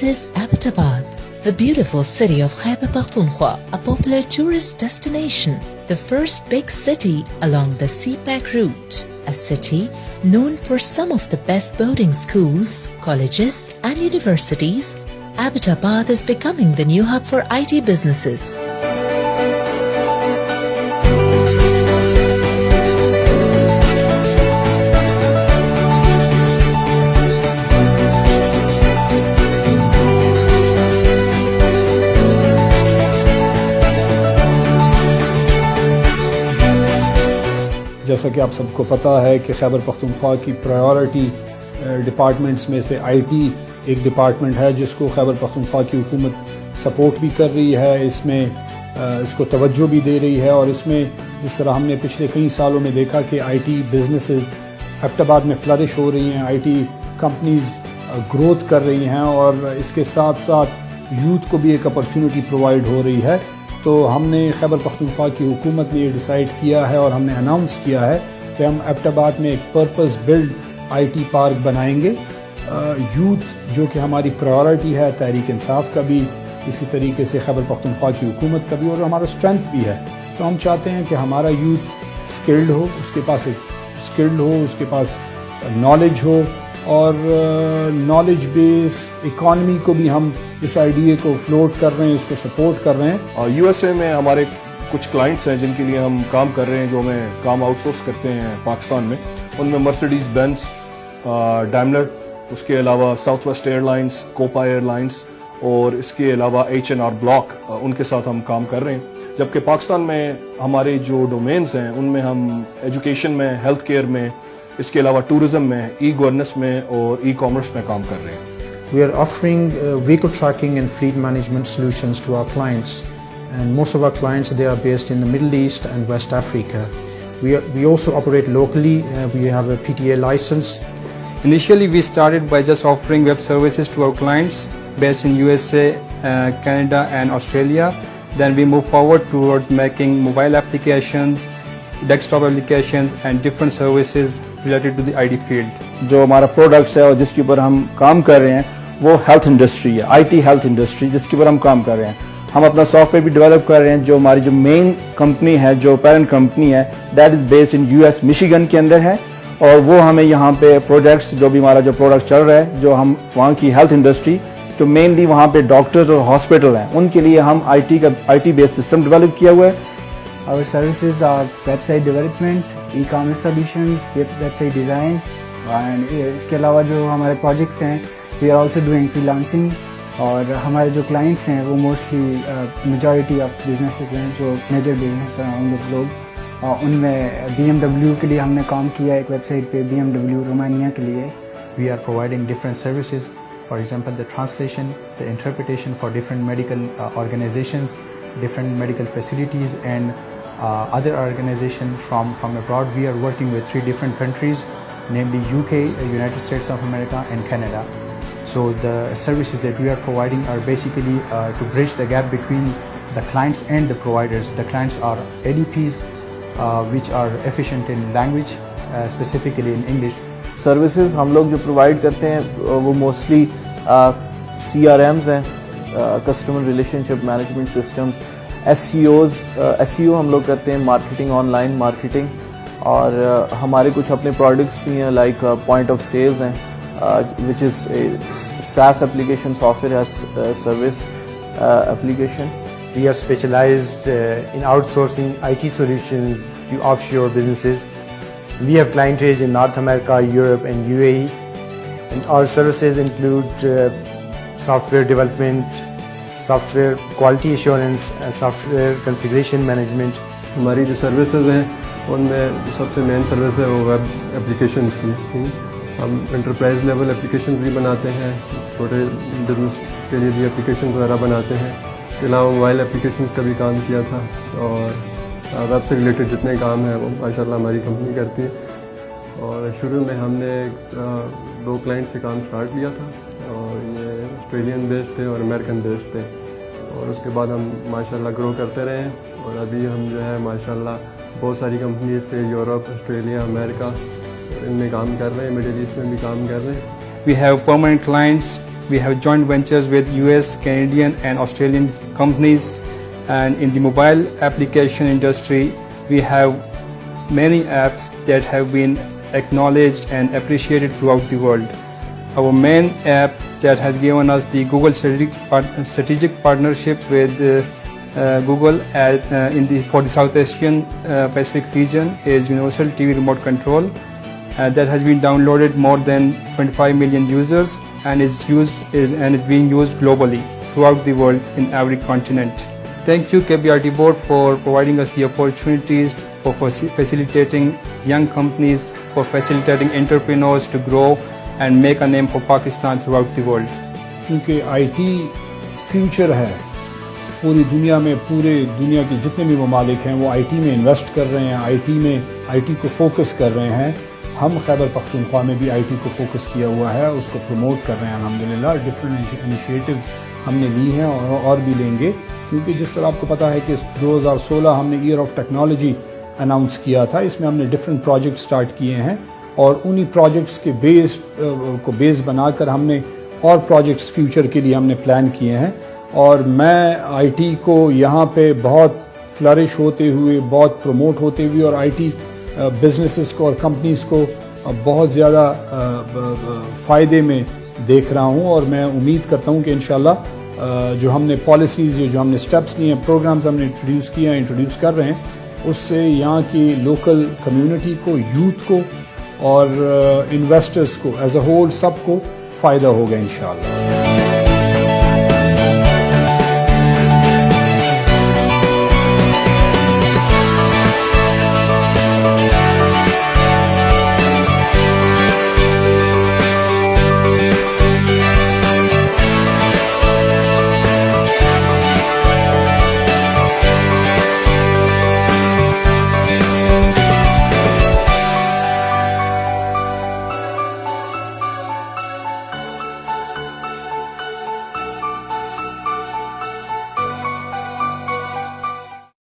This is Abbottabad, the beautiful city of Khyber Pakhtunkhwa, a popular tourist destination, the first big city along the CPEC route. A city known for some of the best boarding schools, colleges and universities, Abbottabad is becoming the new hub for IT businesses. जैसा कि आप सबको पता है कि खैबर पख्तूनख्वा की priority departments में से आईटी एक डिपार्टमेंट है जिसको खैबर पख्तूनख्वा की हुकूमत सपोर्ट भी कर रही है, इसमें इसको तवज्जो भी दे रही है। और इसमें जिस तरह हमने पिछले कई सालों में देखा कि आईटी बिजनेसेस एबटाबाद में फ्लरिश हो रही हैं, आईटी कंपनीज ग्रोथ कर रही हैं और इसके साथ साथ यूथ को भी एक अपॉर्चुनिटी प्रोवाइड हो रही है। तो हमने खैबर पख्तूनख्वा की हुकूमत ने ये डिसाइड किया है और हमने अनाउंस किया है कि हम एबटाबाद में एक पर्पस बिल्ड आईटी पार्क बनाएंगे। यूथ जो कि हमारी प्रायोरिटी है, तहरीक इंसाफ का भी इसी तरीके से खैबर पख्तूनख्वा की हुकूमत का भी और हमारा स्ट्रेंथ भी है। तो हम चाहते हैं कि हमारा यूथ स्किल्ड हो, उसके पास एक स्किल्ड हो, उसके पास नॉलेज हो और नॉलेज बेस इकॉनमी को भी हम इस आइडिया को फ्लोट कर रहे हैं, इसको सपोर्ट कर रहे हैं। और यूएसए में हमारे कुछ क्लाइंट्स हैं जिनके लिए हम काम कर रहे हैं, जो हमें काम आउटसोर्स करते हैं पाकिस्तान में। उनमें मर्सिडीज बेंज, डैमलर, उसके अलावा Southwest Airlines, Copa Airlines और इसके अलावा H&R ब्लॉक, उनके साथ हम काम कर रहे हैं। जबकि पाकिस्तान में हमारे जो डोमेन्स हैं उनमें हम एजुकेशन में, हेल्थ केयर में, इसके अलावा टूरिज्म में, ई गवर्नेंस में और ई कॉमर्स में काम कर रहे हैं। We are offering vehicle tracking and fleet management solutions to our clients, and most of our clients they are based in the Middle East and West Africa. We also operate locally. We have a PTA license. Initially, we started by just offering web services to our clients based in USA, Canada, and Australia. Then we move forward towards making mobile applications, desktop applications, and different services related to the IT field. जो हमारा products है और जिसके ऊपर हम काम कर रहे हैं वो हेल्थ इंडस्ट्री है, आईटी हेल्थ इंडस्ट्री, जिसके ऊपर हम काम कर रहे हैं। हम अपना सॉफ्टवेयर भी डेवलप कर रहे हैं। जो हमारी जो मेन कंपनी है, जो पेरेंट कंपनी है, that is based in US Michigan के अंदर है और वो हमें यहाँ पे प्रोडक्ट्स, जो भी हमारा जो प्रोडक्ट चल रहा है, जो हम वहाँ की हेल्थ इंडस्ट्री, जो मेनली वहाँ पे डॉक्टर्स और हॉस्पिटल हैं, उनके लिए हम आईटी बेस्ड सिस्टम डेवलप किया हुआ है। Our services are website development, e-commerce solutions, website design, and इसके अलावा जो हमारे projects हैं, we are also doing freelancing। और हमारे जो clients हैं वो mostly majority of businesses हैं जो major businesses around the globe। उनमें BMW के लिए हमने काम किया एक website पे, BMW रोमानिया के लिए। We are providing different services, for example, the translation, the interpretation for different medical organizations, different medical facilities, and other organizations from abroad. We are working with 3 different countries, namely UK, United States of America, and Canada. So the services that we are providing are basically to bridge the gap between the clients and the providers. The clients are ADPs, which are efficient in language, specifically in English. Services हम लोग जो provide करते हैं वो mostly CRMs हैं, customer relationship management systems, SEO हम लोग करते हैं, मार्केटिंग, ऑनलाइन मार्केटिंग, और हमारे कुछ अपने प्रोडक्ट्स भी हैं लाइक पॉइंट ऑफ सेल्स हैं, which is SaaS application, software as service application. We are specialized in outsourcing IT solutions to offshore businesses. We have clientage in North America, Europe, and UAE, and our services include software development, software quality assurance, and software configuration management. हमारी जो services हैं उनमें जो सबसे main service है वो web applications की। हम एंटरप्राइज लेवल एप्लीकेशन भी बनाते हैं, छोटे बिजनेस के लिए भी एप्लीकेशन वगैरह बनाते हैं। इसके अलावा मोबाइल एप्लीकेशंस का भी काम किया था और वेब से रिलेटेड जितने काम हैं वो माशाल्लाह हमारी कंपनी करती है। और शुरू में हमने 2 क्लाइंट से काम स्टार्ट किया था और ये ऑस्ट्रेलियन बेस्ड थे और अमेरिकन बेस्ड थे, और उसके बाद हम माशाल्लाह ग्रो करते रहे और अभी हम जो है माशाल्लाह बहुत सारी कंपनीज से यूरोप, ऑस्ट्रेलिया, अमेरिका इनमें काम कर रहे हैं, मिडिल ईस्ट में भी काम कर रहे हैं। We have permanent clients We have joint ventures with US, Canadian and Australian companies, and in the mobile application industry we have many apps that have been acknowledged and appreciated throughout the world. Our main app that has given us the Google strategic partnership with Google for the South Asian Pacific region is Universal TV Remote Control. That has been downloaded more than 25 million users and is being used globally throughout the world in every continent. Thank you KBRT board for providing us the opportunities, for facilitating young companies, for facilitating entrepreneurs to grow and make a name for Pakistan throughout the world. क्योंकि IT future है पूरी दुनिया में, पूरे दुनिया के जितने भी ममालिक हैं वो IT में इन्वेस्ट कर रहे हैं, IT को फोकस कर रहे हैं. हम खैबर पख्तूनख्वा में भी IT को फोकस किया हुआ है, उसको प्रमोट कर रहे हैं अल्हम्दुलिल्लाह. डिफरेंट इनिशिएटिव्स हमने ली हैं और भी लेंगे, क्योंकि जिस तरह आपको पता है कि 2016 हमने ईयर ऑफ टेक्नोलॉजी अनाउंस किया था. इसमें हमने डिफरेंट प्रोजेक्ट स्टार्ट किए हैं और उन्हीं प्रोजेक्ट्स के बेस बनाकर हमने और प्रोजेक्ट्स फ्यूचर के लिए हमने प्लान किए हैं. और मैं IT को यहाँ पे बहुत फ्लरिश होते हुए, बहुत प्रमोट होते हुए और IT बिजनेसेस को और कंपनीज़ को बहुत ज़्यादा फ़ायदे में देख रहा हूँ. और मैं उम्मीद करता हूँ कि इंशाल्लाह जो हमने पॉलिसीज़, जो हमने स्टेप्स लिए हैं, प्रोग्राम्स हमने इंट्रोड्यूस कर रहे हैं, उससे यहाँ की लोकल कम्युनिटी को, यूथ को और इन्वेस्टर्स को एज अ होल सबको फ़ायदा होगा इंशाल्लाह.